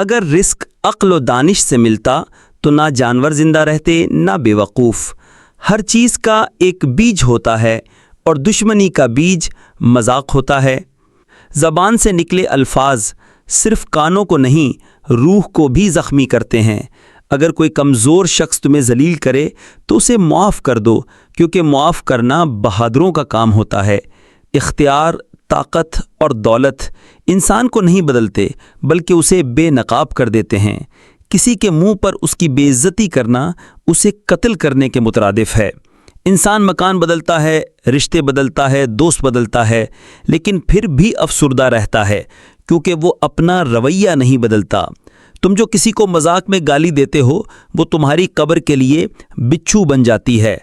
اگر رزق عقل و دانش سے ملتا تو نہ جانور زندہ رہتے نہ بیوقوف۔ ہر چیز کا ایک بیج ہوتا ہے اور دشمنی کا بیج مذاق ہوتا ہے۔ زبان سے نکلے الفاظ صرف کانوں کو نہیں روح کو بھی زخمی کرتے ہیں۔ اگر کوئی کمزور شخص تمہیں ذلیل کرے تو اسے معاف کر دو، کیونکہ معاف کرنا بہادروں کا کام ہوتا ہے۔ اختیار، طاقت اور دولت انسان کو نہیں بدلتے بلکہ اسے بے نقاب کر دیتے ہیں۔ کسی کے منہ پر اس کی بے عزتی کرنا اسے قتل کرنے کے مترادف ہے۔ انسان مکان بدلتا ہے، رشتے بدلتا ہے، دوست بدلتا ہے، لیکن پھر بھی افسردہ رہتا ہے کیونکہ وہ اپنا رویہ نہیں بدلتا۔ تم جو کسی کو مذاق میں گالی دیتے ہو وہ تمہاری قبر کے لیے بچھو بن جاتی ہے۔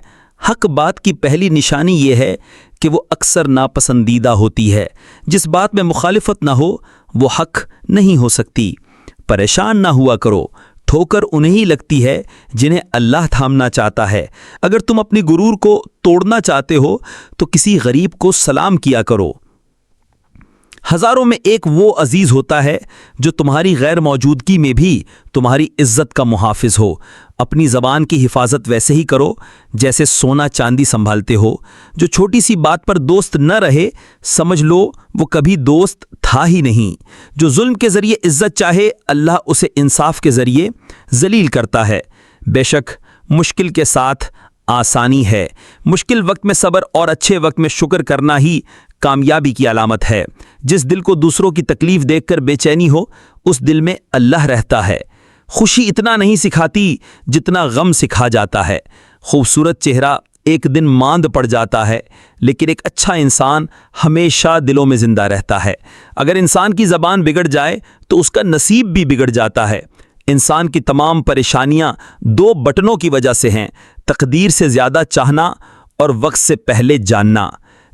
حق بات کی پہلی نشانی یہ ہے کہ وہ اکثر ناپسندیدہ ہوتی ہے۔ جس بات میں مخالفت نہ ہو وہ حق نہیں ہو سکتی۔ پریشان نہ ہوا کرو، ٹھوکر انہیں لگتی ہے جنہیں اللہ تھامنا چاہتا ہے۔ اگر تم اپنی غرور کو توڑنا چاہتے ہو تو کسی غریب کو سلام کیا کرو۔ ہزاروں میں ایک وہ عزیز ہوتا ہے جو تمہاری غیر موجودگی میں بھی تمہاری عزت کا محافظ ہو۔ اپنی زبان کی حفاظت ویسے ہی کرو جیسے سونا چاندی سنبھالتے ہو۔ جو چھوٹی سی بات پر دوست نہ رہے سمجھ لو وہ کبھی دوست تھا ہی نہیں۔ جو ظلم کے ذریعے عزت چاہے اللہ اسے انصاف کے ذریعے ذلیل کرتا ہے۔ بے شک مشکل کے ساتھ آسانی ہے۔ مشکل وقت میں صبر اور اچھے وقت میں شکر کرنا ہی کامیابی کی علامت ہے۔ جس دل کو دوسروں کی تکلیف دیکھ کر بے چینی ہو اس دل میں اللہ رہتا ہے۔ خوشی اتنا نہیں سکھاتی جتنا غم سکھا جاتا ہے۔ خوبصورت چہرہ ایک دن ماند پڑ جاتا ہے لیکن ایک اچھا انسان ہمیشہ دلوں میں زندہ رہتا ہے۔ اگر انسان کی زبان بگڑ جائے تو اس کا نصیب بھی بگڑ جاتا ہے۔ انسان کی تمام پریشانیاں دو بٹنوں کی وجہ سے ہیں: تقدیر سے زیادہ چاہنا اور وقت سے پہلے جاننا۔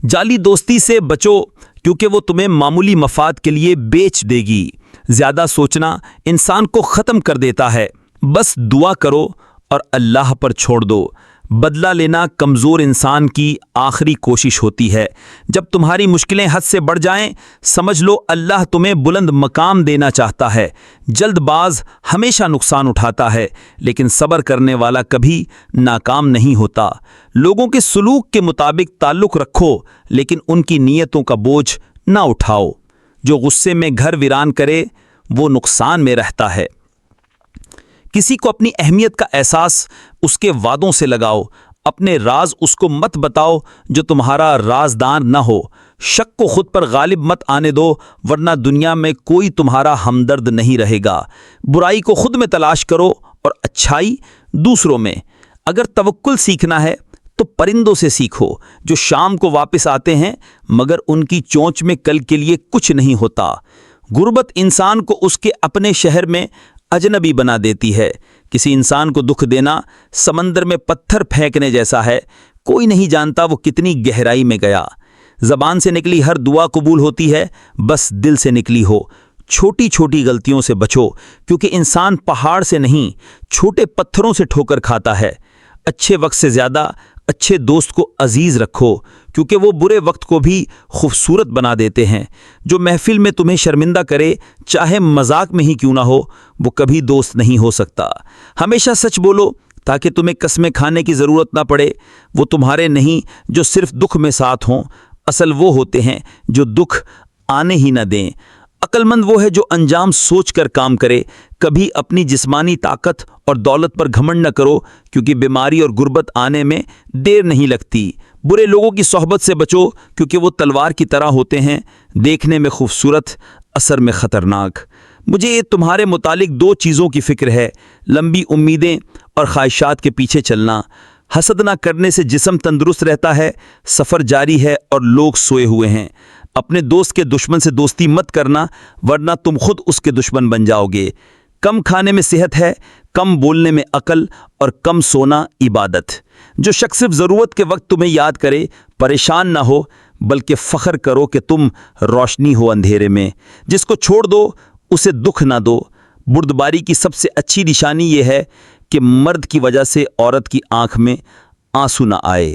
جعلی دوستی سے بچو کیونکہ وہ تمہیں معمولی مفاد کے لیے بیچ دے گی۔ زیادہ سوچنا انسان کو ختم کر دیتا ہے۔ بس دعا کرو اور اللہ پر چھوڑ دو۔ بدلہ لینا کمزور انسان کی آخری کوشش ہوتی ہے۔ جب تمہاری مشکلیں حد سے بڑھ جائیں سمجھ لو اللہ تمہیں بلند مقام دینا چاہتا ہے۔ جلد باز ہمیشہ نقصان اٹھاتا ہے لیکن صبر کرنے والا کبھی ناکام نہیں ہوتا۔ لوگوں کے سلوک کے مطابق تعلق رکھو لیکن ان کی نیتوں کا بوجھ نہ اٹھاؤ۔ جو غصے میں گھر ویران کرے وہ نقصان میں رہتا ہے۔ کسی کو اپنی اہمیت کا احساس اس کے وعدوں سے لگاؤ۔ اپنے راز اس کو مت بتاؤ جو تمہارا رازدان نہ ہو۔ شک کو خود پر غالب مت آنے دو ورنہ دنیا میں کوئی تمہارا ہمدرد نہیں رہے گا۔ برائی کو خود میں تلاش کرو اور اچھائی دوسروں میں۔ اگر توکل سیکھنا ہے تو پرندوں سے سیکھو جو شام کو واپس آتے ہیں مگر ان کی چونچ میں کل کے لیے کچھ نہیں ہوتا۔ غربت انسان کو اس کے اپنے شہر میں اجنبی بنا دیتی ہے۔ کسی انسان کو دکھ دینا سمندر میں پتھر پھینکنے جیسا ہے۔ کوئی نہیں جانتا وہ کتنی گہرائی میں گیا۔ زبان سے نکلی ہر دعا قبول ہوتی ہے بس دل سے نکلی ہو۔ چھوٹی چھوٹی غلطیوں سے بچو کیونکہ انسان پہاڑ سے نہیں چھوٹے پتھروں سے ٹھوکر کھاتا ہے۔ اچھے وقت سے زیادہ اچھے دوست کو عزیز رکھو کیونکہ وہ برے وقت کو بھی خوبصورت بنا دیتے ہیں۔ جو محفل میں تمہیں شرمندہ کرے چاہے مذاق میں ہی کیوں نہ ہو وہ کبھی دوست نہیں ہو سکتا۔ ہمیشہ سچ بولو تاکہ تمہیں قسمیں کھانے کی ضرورت نہ پڑے۔ وہ تمہارے نہیں جو صرف دکھ میں ساتھ ہوں، اصل وہ ہوتے ہیں جو دکھ آنے ہی نہ دیں۔ عقل مند وہ ہے جو انجام سوچ کر کام کرے۔ کبھی اپنی جسمانی طاقت اور دولت پر گھمنڈ نہ کرو کیونکہ بیماری اور غربت آنے میں دیر نہیں لگتی۔ برے لوگوں کی صحبت سے بچو کیونکہ وہ تلوار کی طرح ہوتے ہیں، دیکھنے میں خوبصورت، اثر میں خطرناک۔ مجھے تمہارے متعلق دو چیزوں کی فکر ہے: لمبی امیدیں اور خواہشات کے پیچھے چلنا۔ حسد نہ کرنے سے جسم تندرست رہتا ہے، سفر جاری ہے اور لوگ سوئے ہوئے ہیں۔ اپنے دوست کے دشمن سے دوستی مت کرنا ورنہ تم خود اس کے دشمن بن جاؤ گے۔ کم کھانے میں صحت ہے، کم بولنے میں عقل اور کم سونا عبادت۔ جو شخص صرف ضرورت کے وقت تمہیں یاد کرے پریشان نہ ہو بلکہ فخر کرو کہ تم روشنی ہو اندھیرے میں۔ جس کو چھوڑ دو اسے دکھ نہ دو۔ بردباری کی سب سے اچھی نشانی یہ ہے کہ مرد کی وجہ سے عورت کی آنکھ میں آنسو نہ آئے۔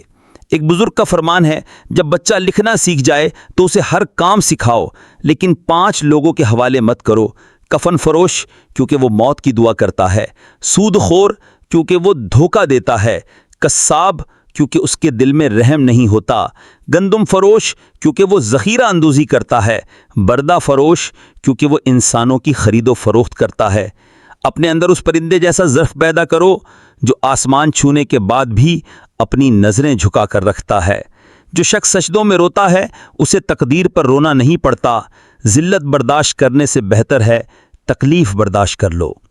ایک بزرگ کا فرمان ہے جب بچہ لکھنا سیکھ جائے تو اسے ہر کام سکھاؤ لیکن 5 لوگوں کے حوالے مت کرو کفن فروش کیونکہ وہ موت کی دعا کرتا ہے، سود خور کیونکہ وہ دھوکہ دیتا ہے، قصاب کیونکہ اس کے دل میں رحم نہیں ہوتا، گندم فروش کیونکہ وہ ذخیرہ اندوزی کرتا ہے، بردہ فروش کیونکہ وہ انسانوں کی خرید و فروخت کرتا ہے۔ اپنے اندر اس پرندے جیسا ظرف پیدا کرو جو آسمان چھونے کے بعد بھی اپنی نظریں جھکا کر رکھتا ہے۔ جو شخص سجدوں میں روتا ہے اسے تقدیر پر رونا نہیں پڑتا، ذلت برداشت کرنے سے بہتر ہے تکلیف برداشت کر لو۔